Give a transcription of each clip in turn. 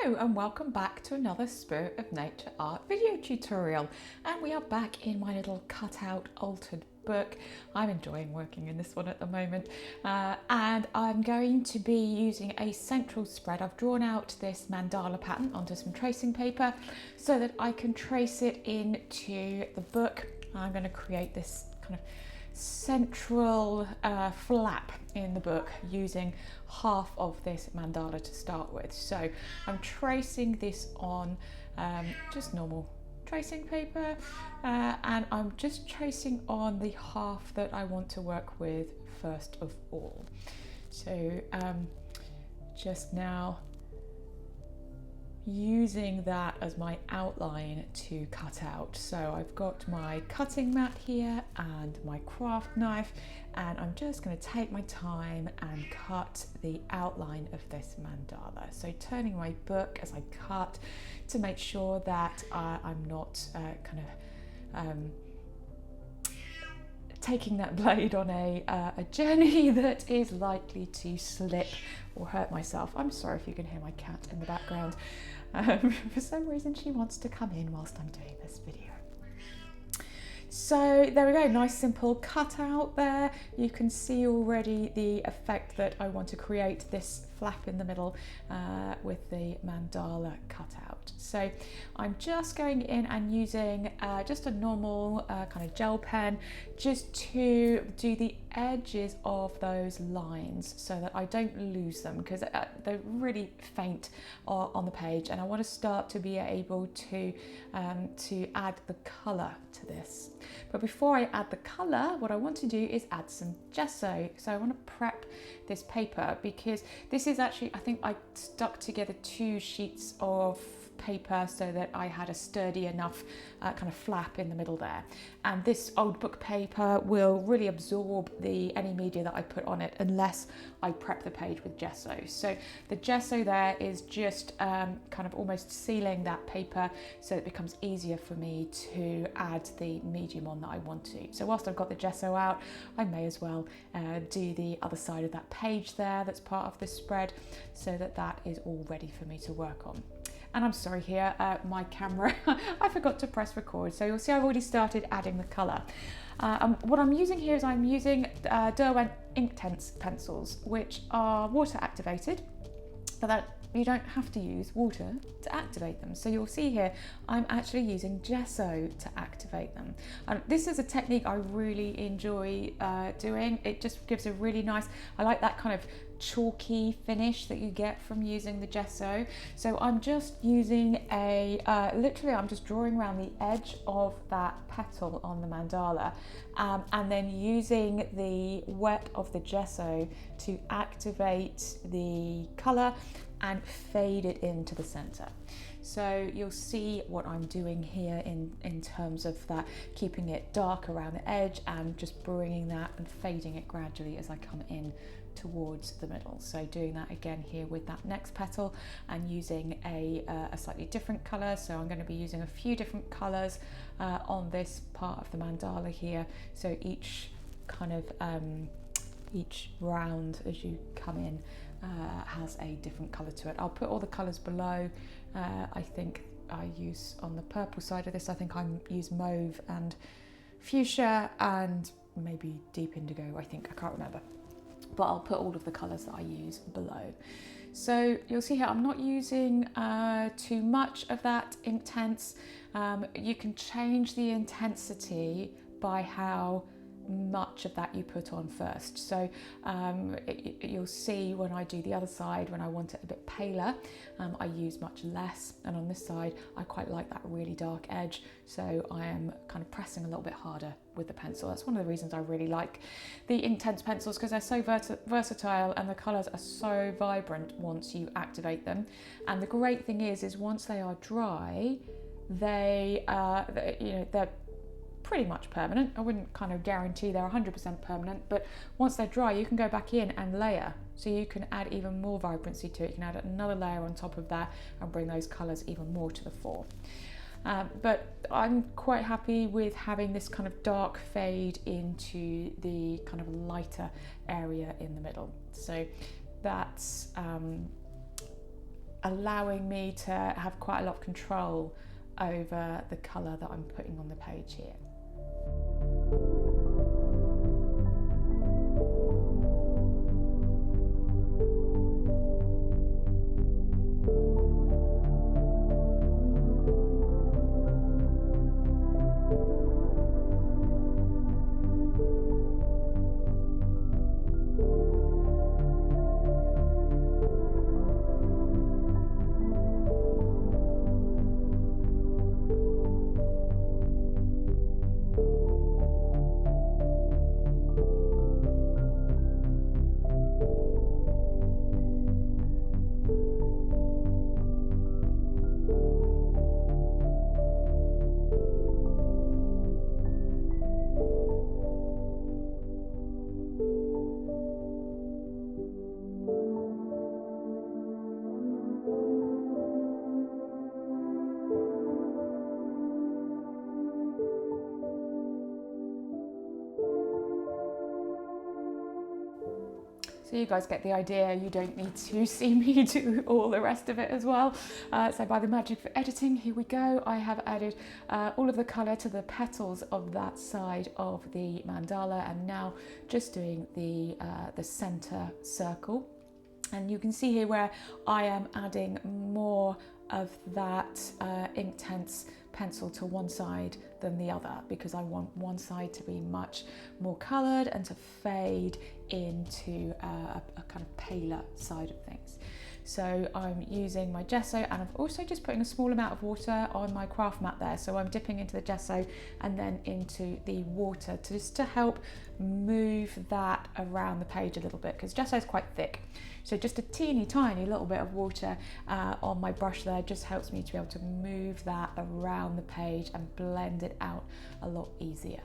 Hello and welcome back to another Spirit of Nature art video tutorial, and we are back in my little cutout altered book. I'm enjoying working in this one at the moment, and I'm going to be using a central spread. I've drawn out this mandala pattern onto some tracing paper so that I can trace it into the book. I'm going to create this kind of central flap in the book using half of this mandala to start with. So I'm tracing this on just normal tracing paper, and I'm just tracing on the half that I want to work with first of all. So just now using that as my outline to cut out. So I've got my cutting mat here and my craft knife, and I'm just going to take my time and cut the outline of this mandala. So turning my book as I cut to make sure that I'm not taking that blade on a journey that is likely to slip or hurt myself. I'm sorry if you can hear my cat in the background. For some reason she wants to come in whilst I'm doing this video. So there we go, nice simple cutout there. You can see already the effect that I want to create, this flap in the middle with the mandala cutout. So I'm just going in and using just a normal kind of gel pen just to do the edges of those lines so that I don't lose them, because they're really faint on the page, and I want to start to be able to add the colour to this. But before I add the colour, what I want to do is add some gesso. So I want to prep this paper, because this is actually, I think I stuck together 2 sheets of paper so that I had a sturdy enough kind of flap in the middle there, and this old book paper will really absorb any media that I put on it unless I prep the page with gesso. So the gesso there is just kind of almost sealing that paper so it becomes easier for me to add the medium on that I want to. So whilst I've got the gesso out, I may as well do the other side of that page there that's part of the spread, so that that is all ready for me to work on. And I'm sorry here, my camera, I forgot to press record. So you'll see I've already started adding the colour. What I'm using here is I'm using Derwent Inktense pencils, which are water activated, but that you don't have to use water to activate them. So you'll see here, I'm actually using gesso to activate them. And this is a technique I really enjoy doing. It just gives a really nice, I like that kind of chalky finish that you get from using the gesso. So I'm just using literally I'm just drawing around the edge of that petal on the mandala, and then using the wet of the gesso to activate the colour and fade it into the centre. So you'll see what I'm doing here in terms of that, keeping it dark around the edge and just bringing that and fading it gradually as I come in towards the middle. So doing that again here with that next petal and using a slightly different colour. So I'm going to be using a few different colours on this part of the mandala here. So each kind of each round as you come in has a different colour to it. I'll put all the colours below. I think I use on the purple side of this, I think I use Mauve and Fushia and maybe deep indigo, I can't remember. But I'll put all of the colours that I use below. So you'll see here I'm not using too much of that Inktense. You can change the intensity by how much of that you put on first. So you'll see when I do the other side, when I want it a bit paler, I use much less, and on this side I quite like that really dark edge, so I am kind of pressing a little bit harder with the pencil. That's one of the reasons I really like the Inktense pencils, because they're so versatile and the colours are so vibrant once you activate them. And the great thing is once they are dry, they're pretty much permanent. I wouldn't kind of guarantee they're 100% permanent, but once they're dry you can go back in and layer, so you can add even more vibrancy to it. You can add another layer on top of that and bring those colours even more to the fore. But I'm quite happy with having this kind of dark fade into the kind of lighter area in the middle. So that's allowing me to have quite a lot of control over the colour that I'm putting on the page here. So you guys get the idea, you don't need to see me do all the rest of it as well. So by the magic of editing, here we go. I have added all of the colour to the petals of that side of the mandala, and now just doing the centre circle. And you can see here where I am adding more of that Inktense pencil to one side than the other, because I want one side to be much more coloured and to fade into a kind of paler side of things. So I'm using my gesso, and I'm also just putting a small amount of water on my craft mat there. So I'm dipping into the gesso and then into the water just to help move that around the page a little bit, because gesso is quite thick. So just a teeny tiny little bit of water on my brush there just helps me to be able to move that around the page and blend it out a lot easier.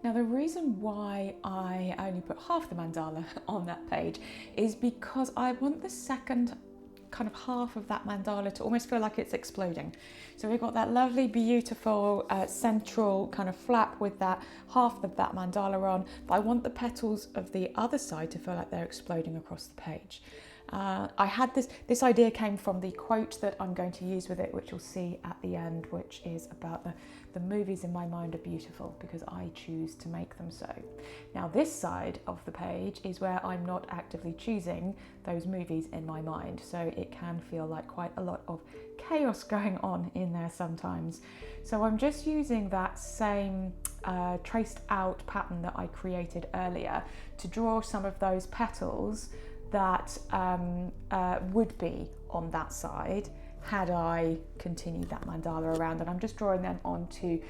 Now the reason why I only put half the mandala on that page is because I want the second kind of half of that mandala to almost feel like it's exploding. So we've got that lovely, beautiful central kind of flap with that half of that mandala on, but I want the petals of the other side to feel like they're exploding across the page. I had this idea came from the quote that I'm going to use with it, which you'll see at the end, which is about the movies in my mind are beautiful because I choose to make them so. Now this side of the page is where I'm not actively choosing those movies in my mind, so it can feel like quite a lot of chaos going on in there sometimes. So I'm just using that same traced out pattern that I created earlier to draw some of those petals that would be on that side had I continued that mandala around, and I'm just drawing them onto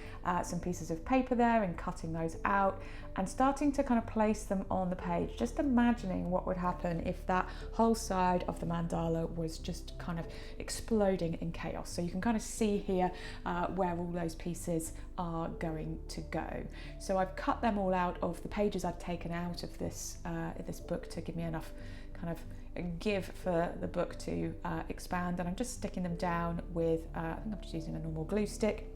some pieces of paper there and cutting those out and starting to kind of place them on the page, just imagining what would happen if that whole side of the mandala was just kind of exploding in chaos. So you can kind of see here where all those pieces are going to go. So I've cut them all out of the pages I've taken out of this book to give me enough kind of give for the book to expand, and I'm just sticking them down with I think I'm just using a normal glue stick,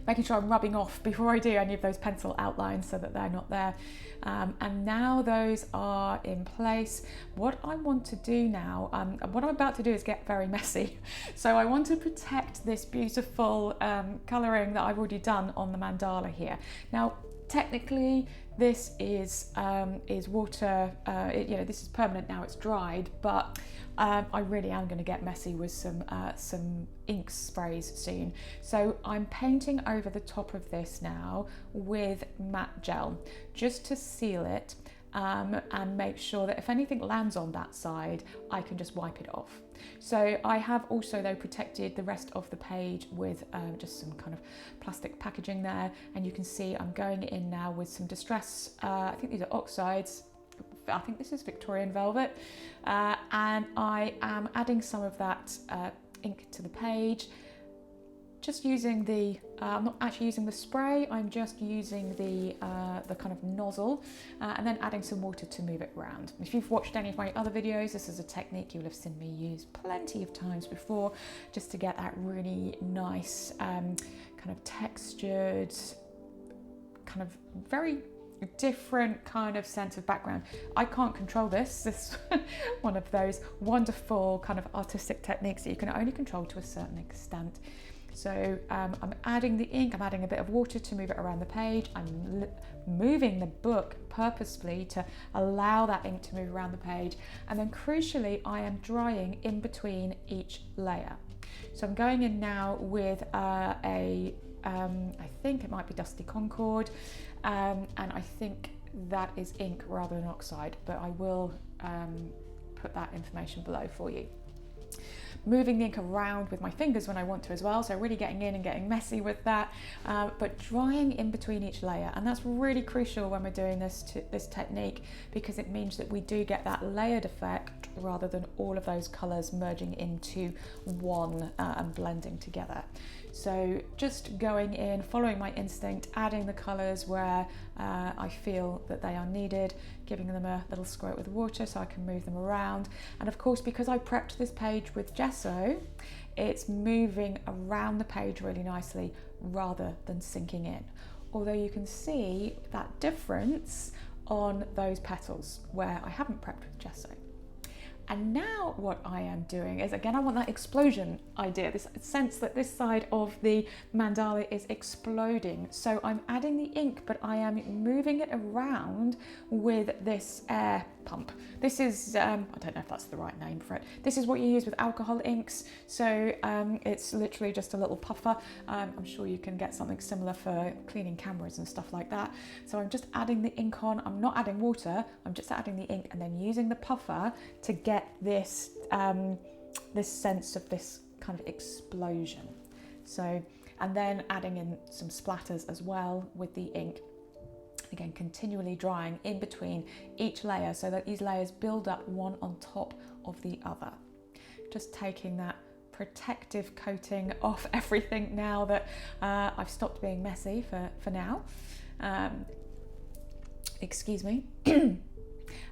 making sure I'm rubbing off before I do any of those pencil outlines so that they're not there. And now those are in place. What I want to do now, what I'm about to do is get very messy. So I want to protect this beautiful colouring that I've already done on the mandala here. Now, Technically, this is water, this is permanent now, it's dried, but I really am going to get messy with some ink sprays soon. So I'm painting over the top of this now with matte gel, just to seal it and make sure that if anything lands on that side, I can just wipe it off. So I have also though protected the rest of the page with just some kind of plastic packaging there, and you can see I'm going in now with some Distress, I think these are Oxides, I think this is Victorian Velvet, and I am adding some of that ink to the page, just using the, I'm not actually using the spray, I'm just using the kind of nozzle, and then adding some water to move it around. If you've watched any of my other videos, this is a technique you will have seen me use plenty of times before, just to get that really nice kind of textured, kind of very different kind of sense of background. I can't control this. This is one of those wonderful kind of artistic techniques that you can only control to a certain extent. So I'm adding the ink, I'm adding a bit of water to move it around the page. I'm moving the book purposefully to allow that ink to move around the page. And then crucially, I am drying in between each layer. So I'm going in now with I think it might be Dusty Concord, and I think that is ink rather than oxide, but I will put that information below for you. Moving the ink around with my fingers when I want to as well, so really getting in and getting messy with that, but drying in between each layer, and that's really crucial when we're doing this technique, because it means that we do get that layered effect rather than all of those colours merging into one and blending together. So just going in, following my instinct, adding the colours where I feel that they are needed, giving them a little squirt with water so I can move them around. And of course, because I prepped this page with gesso, it's moving around the page really nicely rather than sinking in. Although you can see that difference on those petals where I haven't prepped with gesso. And now what I am doing is, again, I want that explosion idea, this sense that this side of the mandala is exploding. So I'm adding the ink, but I am moving it around with this air pump. This is, I don't know if that's the right name for it. This is what you use with alcohol inks. So it's literally just a little puffer. I'm sure you can get something similar for cleaning cameras and stuff like that. So I'm just adding the ink on. I'm not adding water, I'm just adding the ink and then using the puffer to get this this sense of this kind of explosion. So, and then adding in some splatters as well with the ink. Again, continually drying in between each layer so that these layers build up one on top of the other. Just taking that protective coating off everything now that I've stopped being messy for now. Excuse me.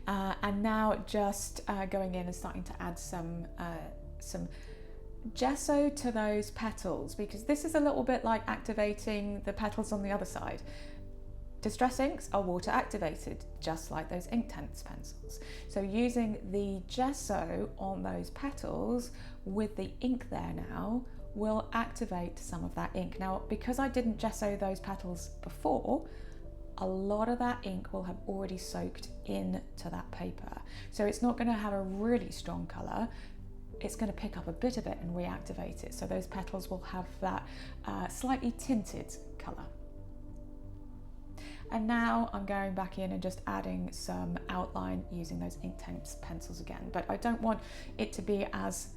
And now just going in and starting to add some gesso to those petals, because this is a little bit like activating the petals on the other side. Distress inks are water activated, just like those Inktense pencils. So using the gesso on those petals with the ink there now will activate some of that ink. Now, because I didn't gesso those petals before, a lot of that ink will have already soaked into that paper. So it's not going to have a really strong colour. It's going to pick up a bit of it and reactivate it. So those petals will have that slightly tinted colour. And now I'm going back in and just adding some outline using those Inktense pencils again. But I don't want it to be as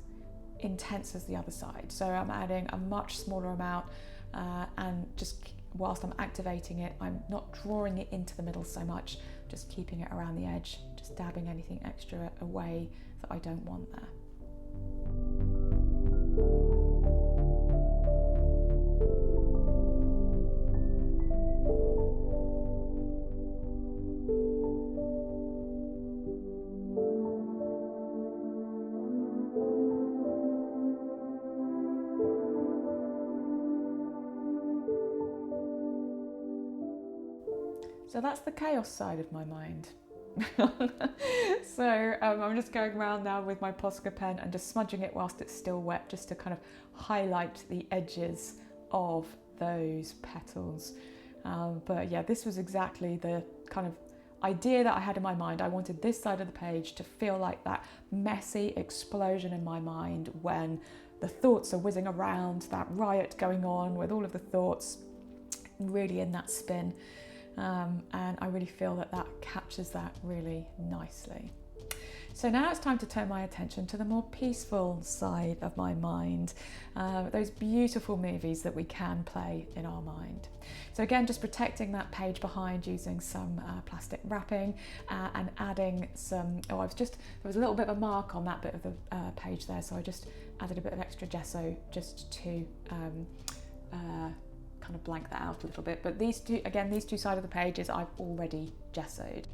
intense as the other side. So I'm adding a much smaller amount and just whilst I'm activating it, I'm not drawing it into the middle so much, just keeping it around the edge, just dabbing anything extra away that I don't want there. So that's the chaos side of my mind. So I'm just going around now with my Posca pen and just smudging it whilst it's still wet, just to kind of highlight the edges of those petals. But yeah, this was exactly the kind of idea that I had in my mind. I wanted this side of the page to feel like that messy explosion in my mind when the thoughts are whizzing around, that riot going on with all of the thoughts really in that spin. And I really feel that that captures that really nicely. So now it's time to turn my attention to the more peaceful side of my mind, those beautiful movies that we can play in our mind. So again, just protecting that page behind using some plastic wrapping and adding some, there was a little bit of a mark on that bit of the page there, so I just added a bit of extra gesso just to kind of blank that out a little bit. But these two sides of the pages I've already gessoed.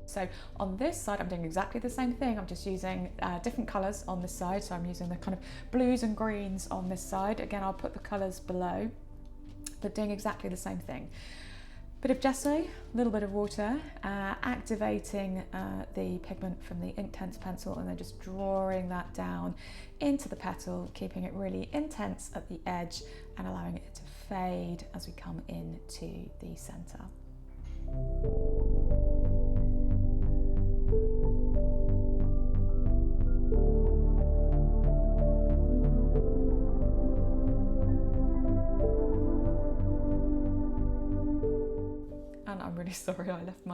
So on this side, I'm doing exactly the same thing. I'm just using different colours on this side. So I'm using the kind of blues and greens on this side. Again, I'll put the colours below, but doing exactly the same thing. Bit of gesso, a little bit of water, activating the pigment from the Inktense pencil, and then just drawing that down into the petal, keeping it really intense at the edge and allowing it to fade as we come into the centre. And I'm really sorry I left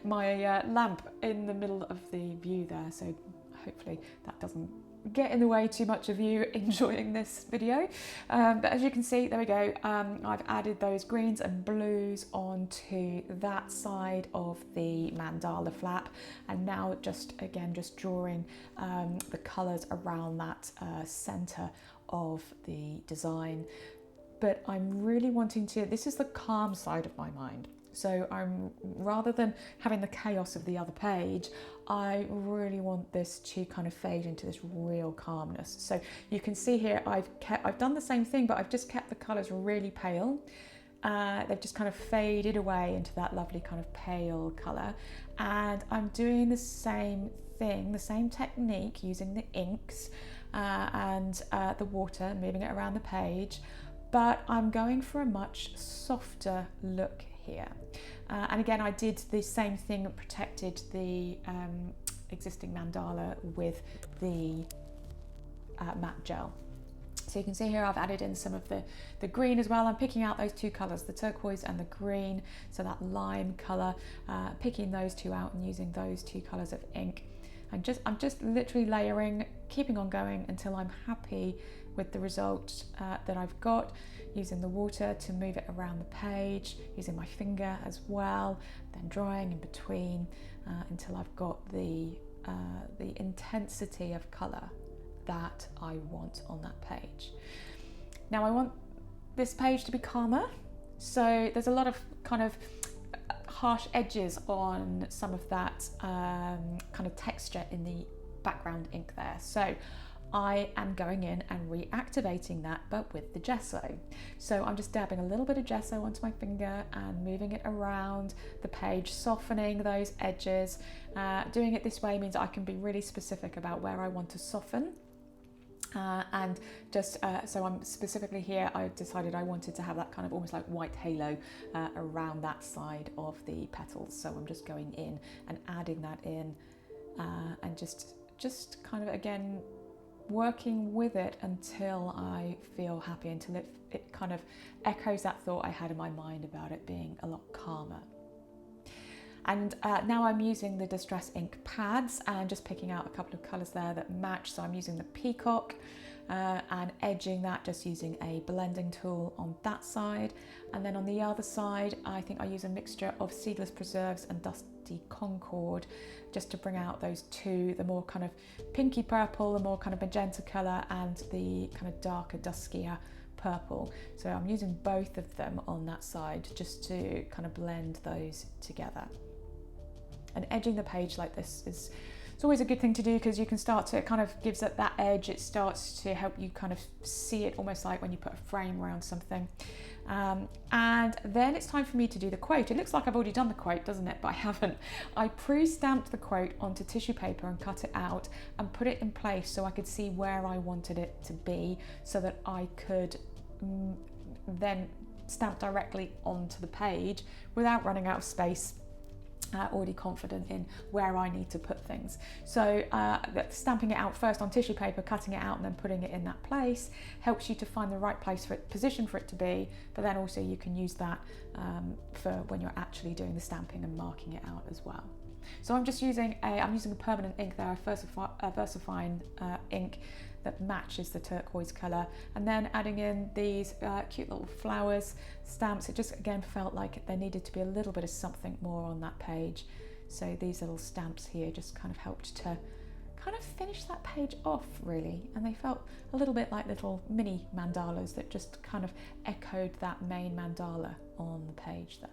my lamp in the middle of the view there, so hopefully that doesn't get in the way too much of you enjoying this video. But as you can see, there we go, I've added those greens and blues onto that side of the mandala flap, and now just drawing the colours around that centre of the design. But I'm really wanting to, this is the calm side of my mind. So rather than having the chaos of the other page, I really want this to kind of fade into this real calmness. So you can see here, I've done the same thing, but I've just kept the colours really pale. They've just kind of faded away into that lovely kind of pale colour. And I'm doing the same thing, the same technique, using the inks and the water, moving it around the page, but I'm going for a much softer look here. And again, I did the same thing, protected the existing mandala with the matte gel. So you can see here I've added in some of the green as well. I'm picking out those two colours, the turquoise and the green, so that lime colour, picking those two out and using those two colours of ink. I'm just literally layering, keeping on going until I'm happy with the result that I've got, using the water to move it around the page, using my finger as well, then drying in between until I've got the intensity of colour that I want on that page. Now I want this page to be calmer, so there's a lot of kind of harsh edges on some of that kind of texture in the background ink there. So I am going in and reactivating that, but with the gesso. So I'm just dabbing a little bit of gesso onto my finger and moving it around the page, softening those edges. Doing it this way means I can be really specific about where I want to soften. And just so I'm specifically here, I decided I wanted to have that kind of almost like white halo around that side of the petals. So I'm just going in and adding that in and just kind of again working with it until I feel happy, until it kind of echoes that thought I had in my mind about it being a lot calmer. And now I'm using the Distress ink pads and just picking out a couple of colours there that match. So I'm using the Peacock and edging that, just using a blending tool on that side. And then on the other side, I think I use a mixture of Seedless Preserves and Dusty Concord, just to bring out those two, the more kind of pinky purple, the more kind of magenta colour, and the kind of darker, duskier purple. So I'm using both of them on that side just to kind of blend those together. And edging the page like this is It's always a good thing to do because you can start to, it kind of gives it that edge. It starts to help you kind of see it almost like when you put a frame around something. And then it's time for me to do the quote. It looks like I've already done the quote, doesn't it? But I haven't. I pre-stamped the quote onto tissue paper and cut it out and put it in place so I could see where I wanted it to be, so that I could then stamp directly onto the page without running out of space. Already confident in where I need to put things. So stamping it out first on tissue paper, cutting it out and then putting it in that place helps you to find the right place for it, position for it to be, but then also you can use that for when you're actually doing the stamping and marking it out as well. So I'm just using I'm using a permanent ink there, a Versafine ink that matches the turquoise colour, and then adding in these cute little flowers stamps. It just again felt like there needed to be a little bit of something more on that page. So these little stamps here just kind of helped to kind of finish that page off really, and they felt a little bit like little mini mandalas that just kind of echoed that main mandala on the page there.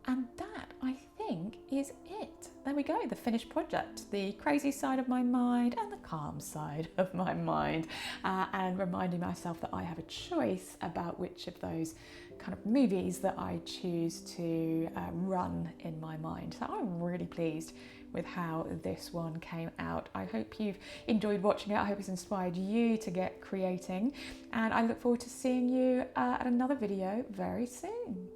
And that, I think, is it. There we go, the finished project, the crazy side of my mind and the calm side of my mind, and reminding myself that I have a choice about which of those kind of movies that I choose to run in my mind. So I'm really pleased with how this one came out. I hope you've enjoyed watching it. I hope it's inspired you to get creating, and I look forward to seeing you at another video very soon.